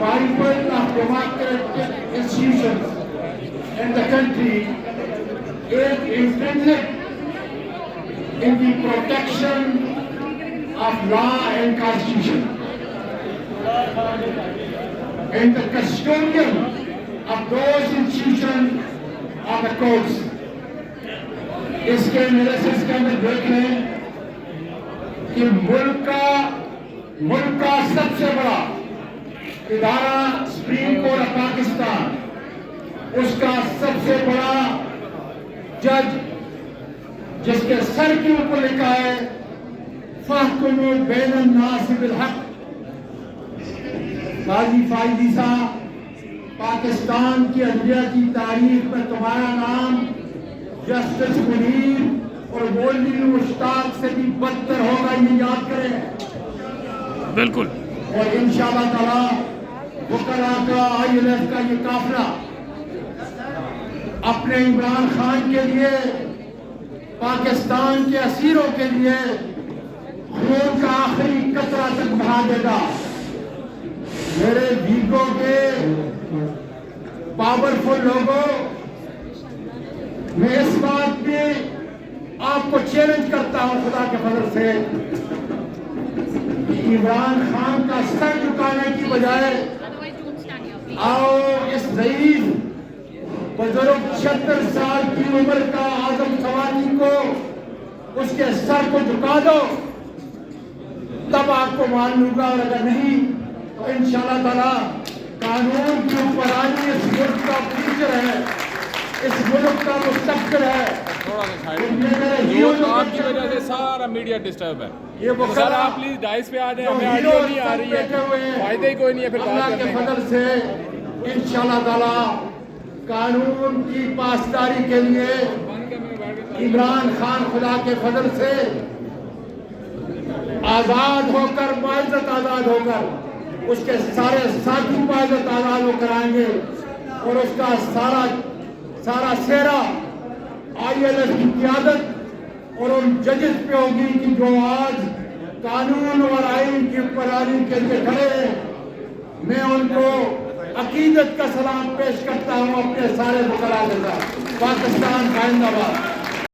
survival of democratic institutions in the country is intrinsic in the protection of law and constitution, and the custodian of those institutions are the courts. اس کے analysis کے اندر دیکھ لیں کہ ملک کا سب سے بڑا ادارہ سپریم کورٹ آف پاکستان، اس کا سب سے بڑا جج جس کے سر کے اوپر لکھا ہے فاحکموا بین الناس بالحق، قاضی فائزی صاحب، پاکستان کی عدلیہ کی تاریخ میں تمہارا نام جسٹس منیر اور مولوی مشتاق سے بھی بدتر ہوگا، یہ یاد کریں بالکل. اور انشاءاللہ تعالی وکلاء کا ILF کا یہ قافلہ اپنے عمران خان کے لیے، پاکستان کے اسیروں کے لیے خون کا آخری قطرہ تک بہا دے گا. میرے ویگو کے پاورفل لوگوں، میں اس بات پہ آپ کو چیلنج کرتا ہوں خدا کے فضل سے کہ عمران خان کا سر جھکانے کی بجائے آؤ اس ضعیف بزرگ 76 سال کی عمر کا اعظم سواری کو، اس کے سر کو جھکا دو، تب آپ کو مان لوں گا. اور اگر نہیں تو انشاءاللہ تعالی قانون کی حکمرانی اس ملک کا فیوچر ہے، اس ملک کا مستقبل ہے. آپ کی وجہ سے سارا میڈیا ڈسٹرب ہے. سر آپ پلیز ڈائس پہ آ جائیں، ہمیں آڈیو نہیں آ رہی ہے، فائدہ ہی کوئی نہیں ہے پھر اللہ بات کے کرنے کا. فضل سے انشاءاللہ تعالی قانون کی پاسداری کے لیے عمران خان خدا کے فضل سے آزاد ہو کر، باعزت آزاد ہو کر، اس کے سارے ساتھی باعزت آزاد ہو کر آئیں گے، اور اس کا سارا سہرا ILF کی قیادت اور ان ججز پہ ہوگی کہ جو آج قانون اور آئین کی حکمرانی کے لیے کھڑے ہیں. میں ان کو عقیدت کا سلام پیش کرتا ہوں اپنے سارے وکلاء کے ساتھ. پاکستان زندہ باد.